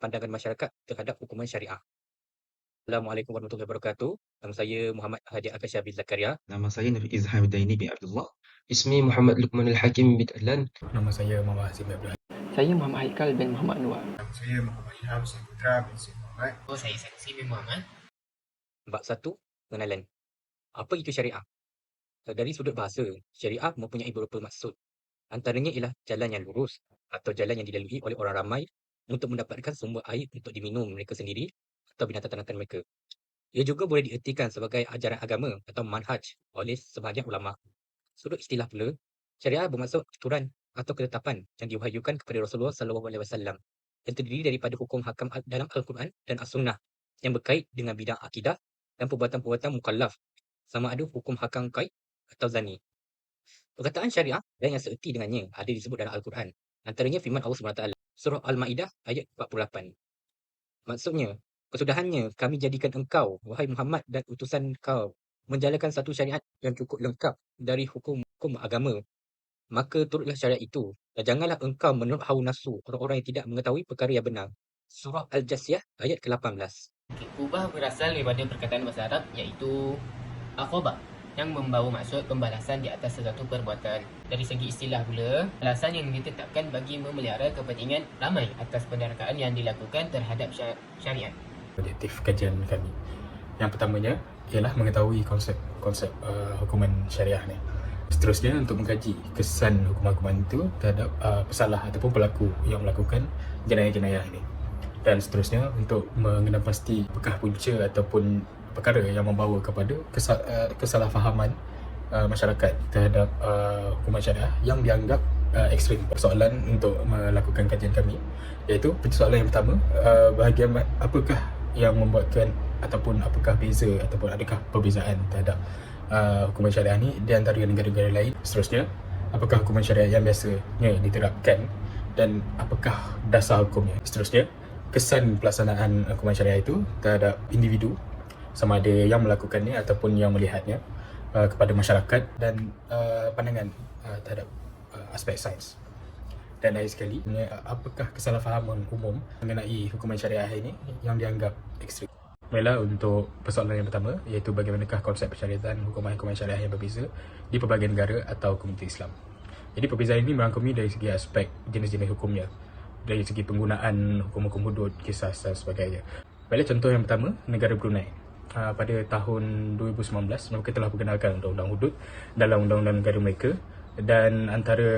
pandangan masyarakat terhadap hukuman syariah. Assalamualaikum warahmatullahi wabarakatuh. Nama saya Muhammad Hadi Akasha bin Zakaria. Nama saya Nur Izham Daini bin Abdullah. اسمي محمد لقمان الحكيم بن أهلان. Nama saya Muhammad Hazim Abdul. Saya Muhammad Haikal bin Muhammad Anwar. Saya Muhammad Ilham Saputra bin Syed Muhammad. Saya Saksi bin Muhammad. Bab 1, pengenalan. Apa itu syariah? Dari sudut bahasa, syariah mempunyai beberapa maksud. Antaranya ialah jalan yang lurus atau jalan yang dilalui oleh orang ramai untuk mendapatkan sumber air untuk diminum mereka sendiri atau binatang ternakan mereka. Ia juga boleh diertikan sebagai ajaran agama atau manhaj oleh sebahagian ulama. Sudut istilah pula, syariah bermaksud aturan atau ketetapan yang diwahyukan kepada Rasulullah SAW yang terdiri daripada hukum hakam dalam Al-Quran dan As-Sunnah yang berkait dengan bidang akidah dan perbuatan-perbuatan mukallaf, sama ada hukum hakam qaid atau zani. Perkataan syariah dan yang seerti dengannya ada disebut dalam Al-Quran. Antaranya firman Allah SWT, Surah Al-Ma'idah ayat 48. Maksudnya, kesudahannya kami jadikan engkau, wahai Muhammad dan utusan kau, menjalankan satu syariat yang cukup lengkap dari hukum-hukum agama. Maka turutlah syariat itu, dan janganlah engkau menurut hawa nafsu orang-orang yang tidak mengetahui perkara yang benar. Surah Al-Jasiyah ayat ke-18. Kubah berasal daripada perkataan bahasa Arab iaitu aqabah yang membawa maksud pembalasan di atas sesuatu perbuatan. Dari segi istilah pula, balasan yang ditetapkan bagi memelihara kepentingan ramai atas penderhakaan yang dilakukan terhadap syariat. Objektif kajian kami. Yang pertamanya ialah mengetahui konsep hukuman syariah ni. Seterusnya untuk mengkaji kesan hukuman-hukuman itu terhadap pesalah ataupun pelaku yang melakukan jenayah-jenayah ini. Dan seterusnya untuk mengenal pasti apakah punca ataupun perkara yang membawa kepada kesalahfahaman masyarakat terhadap hukuman syariah yang dianggap ekstrim. Persoalan untuk melakukan kajian kami iaitu persoalan yang pertama, bahagian apakah yang membuatkan ataupun apakah beza ataupun adakah perbezaan terhadap hukuman syariah ni di antara negara-negara lain. Seterusnya, apakah hukuman syariah yang biasanya diterapkan dan apakah dasar hukumnya. Seterusnya, kesan pelaksanaan hukuman syariah itu terhadap individu, sama ada yang melakukannya ataupun yang melihatnya, kepada masyarakat dan pandangan terhadap aspek sains. Dan lagi sekali, apakah kesalahfahaman umum mengenai hukuman syariah ini yang dianggap ekstrim. Baiklah, untuk persoalan yang pertama iaitu bagaimanakah konsep syariatan hukuman-hukuman syariah yang berbeza di pelbagai negara atau komuniti Islam. Jadi perbezaan ini merangkumi dari segi aspek jenis-jenis hukumnya, dari segi penggunaan hukum-hukum hudud, kisah dan sebagainya. Baiklah, contoh yang pertama, negara Brunei. Pada tahun 2019 mereka telah perkenalkan undang-undang hudud dalam undang-undang negara mereka, dan antara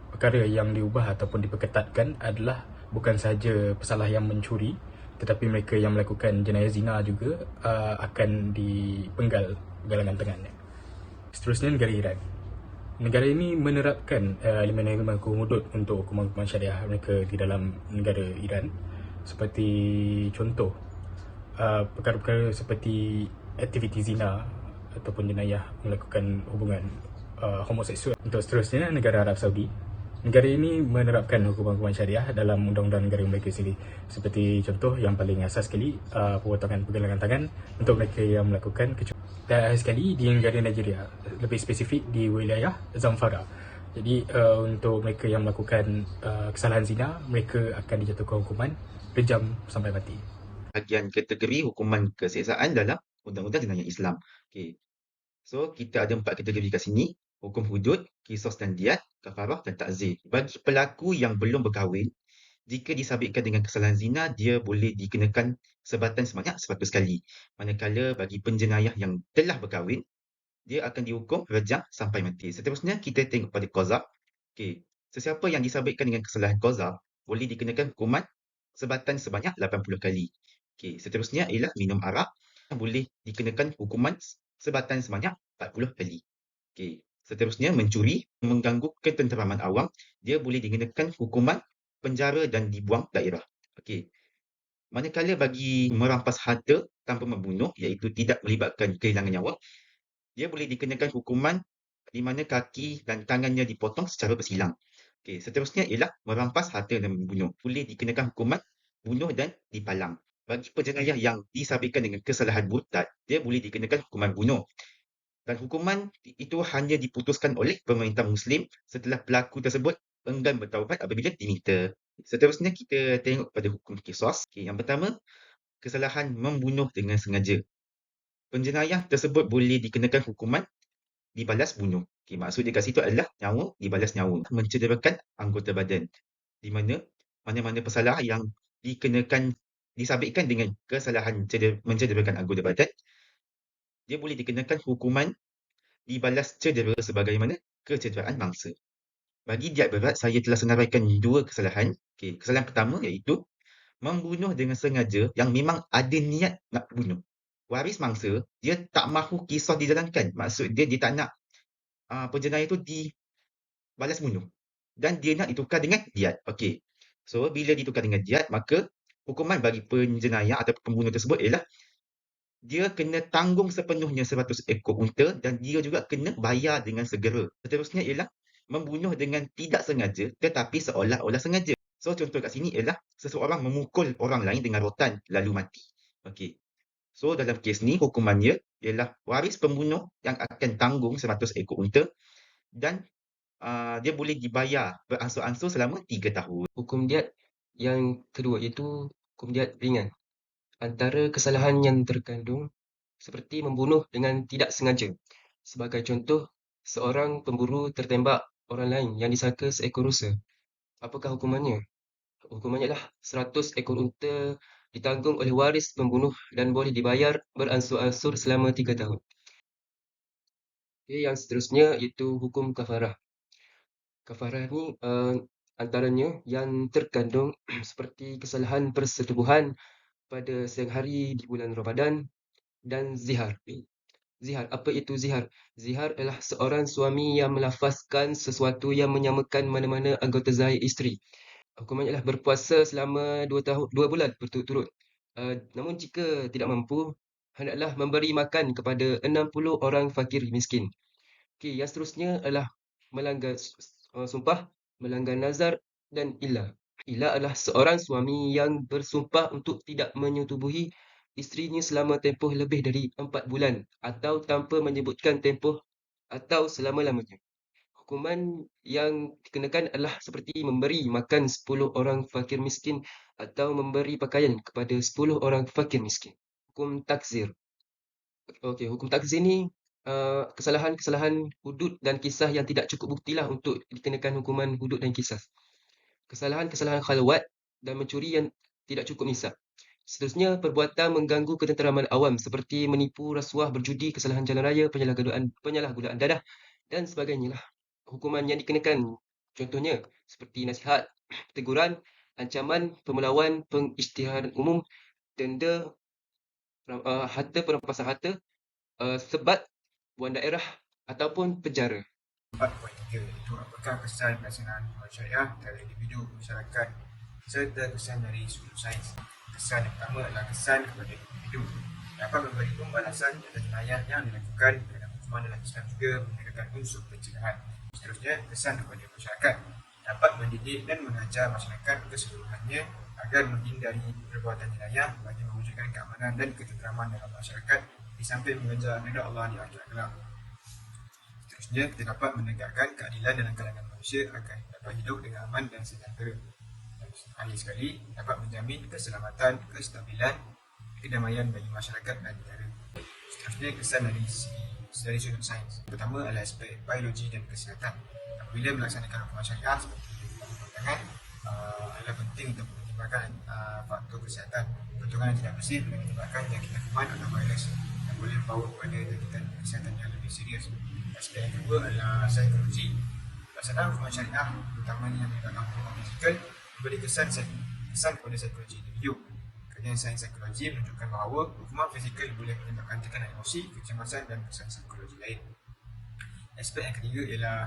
perkara yang diubah ataupun diperketatkan adalah bukan sahaja pesalah yang mencuri, tetapi mereka yang melakukan jenayah zina juga akan dipenggal galangan tangannya. Seterusnya, negara Iran. Negara ini menerapkan elemen-elemen hukum hudud untuk hukuman-hukuman syariah mereka di dalam negara Iran, seperti contoh perkara-perkara seperti aktiviti zina ataupun jenayah melakukan hubungan homoseksual. Untuk seterusnya, negara Arab Saudi. Negara ini menerapkan hukuman-hukuman syariah dalam undang-undang negara mereka sendiri. Seperti contoh yang paling asas sekali, pemotongan pergelangan tangan untuk mereka yang melakukan kecuali. Dan akhir sekali, di negara Nigeria, lebih spesifik di wilayah Zamfara. Jadi untuk mereka yang melakukan kesalahan zina, mereka akan dijatuhkan hukuman rejam sampai mati. Bahagian kategori hukuman keseksaan dalam undang-undang jenayah Islam. Okey. So, kita ada 4 kategori kat sini. Hukum hudud, qisas dan diat, kafarah dan ta'zir. Bagi pelaku yang belum berkahwin, jika disabitkan dengan kesalahan zina, dia boleh dikenakan sebatan sebanyak 100 kali. Manakala bagi penjenayah yang telah berkahwin, dia akan dihukum rejam sampai mati. Seterusnya, kita tengok pada qaza. Okey. Sesiapa yang disabitkan dengan kesalahan qaza boleh dikenakan hukuman sebatan sebanyak 80 kali. Okey, seterusnya ialah minum arak yang boleh dikenakan hukuman sebatan sebanyak 40 kali. Okey, seterusnya mencuri, mengganggu ketenteraman awam, dia boleh dikenakan hukuman penjara dan dibuang daerah. Okey. Manakala bagi merampas harta tanpa membunuh, iaitu tidak melibatkan kehilangan nyawa, dia boleh dikenakan hukuman di mana kaki dan tangannya dipotong secara bersilang. Okey, seterusnya ialah merampas harta dan membunuh. Boleh dikenakan hukuman bunuh dan dipalang. Bagi penjenayah yang disabitkan dengan kesalahan murtad, dia boleh dikenakan hukuman bunuh. Dan hukuman itu hanya diputuskan oleh pemerintah Muslim setelah pelaku tersebut enggan bertaubat apabila diminta. Seterusnya kita tengok pada hukum qisas. Okey, yang pertama, kesalahan membunuh dengan sengaja. Penjenayah tersebut boleh dikenakan hukuman dibalas bunuh. Okey, maksud dia kat situ adalah nyawa dibalas nyawa. Mencederakan anggota badan. Di mana mana-mana pesalah yang disabitkan dengan kesalahan mencederakan anggota badan, dia boleh dikenakan hukuman dibalas cedera sebagaimana kecederaan mangsa. Bagi diat berat, saya telah senaraikan dua kesalahan. Okey, kesalahan pertama iaitu membunuh dengan sengaja yang memang ada niat nak bunuh. Waris mangsa, dia tak mahu kisah dijalankan. Maksud dia, dia tak nak penjenayah itu dibalas bunuh. Dan dia nak ditukar dengan diat. Okey. So, bila ditukar dengan diat, maka hukuman bagi penjenayah atau pembunuh tersebut ialah dia kena tanggung sepenuhnya 100 ekor unta dan dia juga kena bayar dengan segera. Seterusnya ialah membunuh dengan tidak sengaja tetapi seolah-olah sengaja. So, contoh kat sini ialah seseorang memukul orang lain dengan rotan lalu mati. Okey. So, dalam kes ni hukumannya ialah waris pembunuh yang akan tanggung 100 ekor unta dan dia boleh dibayar beransur-ansur selama 3 tahun. Hukum diat yang kedua iaitu hukum diat ringan. Antara kesalahan yang terkandung seperti membunuh dengan tidak sengaja. Sebagai contoh, seorang pemburu tertembak orang lain yang disangka seekor rusa. Apakah hukumannya? Hukumannya adalah 100 ekor unta ditanggung oleh waris pembunuh dan boleh dibayar beransur-ansur selama 3 tahun. Okay, yang seterusnya iaitu hukum kafarah. Kafarah ni antaranya yang terkandung seperti kesalahan persetubuhan pada siang hari di bulan Ramadan dan zihar. Zihar, apa itu zihar? Zihar adalah seorang suami yang melafazkan sesuatu yang menyamakan mana-mana anggota zahir isteri. Hukumannya adalah berpuasa selama 2 bulan berturut-turut. Namun jika tidak mampu, hendaklah memberi makan kepada 60 orang fakir miskin. Okey, yang seterusnya adalah melanggar sumpah, melanggar nazar dan ilah. Ilah adalah seorang suami yang bersumpah untuk tidak menyetubuhi isterinya selama tempoh lebih dari 4 bulan atau tanpa menyebutkan tempoh atau selama-lamanya. Hukuman yang dikenakan adalah seperti memberi makan 10 orang fakir miskin atau memberi pakaian kepada 10 orang fakir miskin. Hukum takzir. Okey, hukum takzir ni kesalahan-kesalahan hudud dan kisah yang tidak cukup buktilah untuk dikenakan hukuman hudud dan kisah. Kesalahan-kesalahan khalwat dan mencuri yang tidak cukup nisab. Seterusnya, perbuatan mengganggu ketenteraman awam seperti menipu, rasuah, berjudi, kesalahan jalan raya, penyalahgunaan dadah dan sebagainya lah. Hukuman yang dikenakan contohnya seperti nasihat, teguran, ancaman, pemelawan, pengisytiharan umum, denda, perampasan harta, sebat, buan daerah ataupun penjara. 4.3 iaitu apakah kesan pelaksanaan hukuman syariah terhadap individu, masyarakat serta kesan dari sudut sains. Kesan yang pertama adalah kesan kepada individu dapat memberi pembalasan atas jenayah yang dilakukan kerana hukuman dalam Islam juga menekankan unsur pencegahan. Seterusnya, kesan kepada masyarakat dapat mendidik dan mengajar masyarakat keseluruhannya agar menghindari perbuatan jenayah bagi mewujudkan keamanan dan ketenteraman dalam masyarakat di samping mengejar redha Allah di akhirat kelak. Seterusnya, kita dapat menegakkan keadilan dalam kalangan manusia agar dapat hidup dengan aman dan sejahtera. Dan akhir sekali, dapat menjamin keselamatan, kestabilan, kedamaian bagi masyarakat dan negara. Seterusnya, kesan dari sudut sains. Pertama adalah aspek biologi dan kesihatan. Apabila melaksanakan hukuman syariah seperti hukuman tangan, adalah penting untuk mempertimbangkan faktor kesihatan. Potongan yang tidak bersih boleh menyebabkan jangkitan kuman atau virus yang boleh membawa kepada jangkitan kesihatan yang lebih serius. Aspek yang kedua adalah psikologi. Pelaksanaan hukuman syariah, terutamanya yang melibatkan hukuman fizikal, memberi kesan kepada psikologi individu. Kajian sains psikologi menunjukkan bahawa hukuman fizikal boleh menyebabkan tekanan emosi, kecemasan dan kesan psikologi lain. Aspek yang ketiga ialah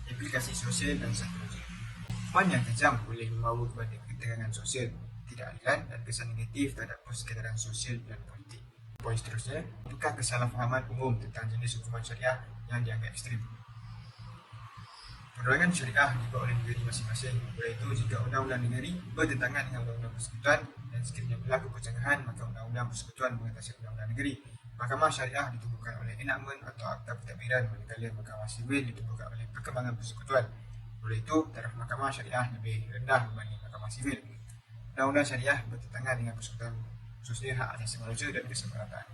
implikasi sosial dan psikologi. Hukuman yang kejam boleh membawa kepada ketegangan sosial, ketidakadilan dan kesan negatif terhadap persekitaran sosial dan politik. Poin seterusnya, apakah kesalahfahaman umum tentang jenis hukuman syariah yang dianggap ekstrim? Perundangan syariah dibuat oleh negeri masing-masing. Oleh itu, jika undang-undang negeri bertentangan dengan undang-undang persekutuan dan sekiranya berlaku percenggahan, maka undang-undang persekutuan mengatasi undang-undang negeri. Mahkamah syariah ditubuhkan oleh enakmen atau akta pentadbiran, manakala mahkamah sivil ditubuhkan oleh perkembangan persekutuan. Oleh itu, taraf mahkamah syariah lebih rendah berbanding mahkamah sivil. Undang-undang syariah bertentangan dengan persekutuan khususnya hak asasi manusia dan kesetaraan.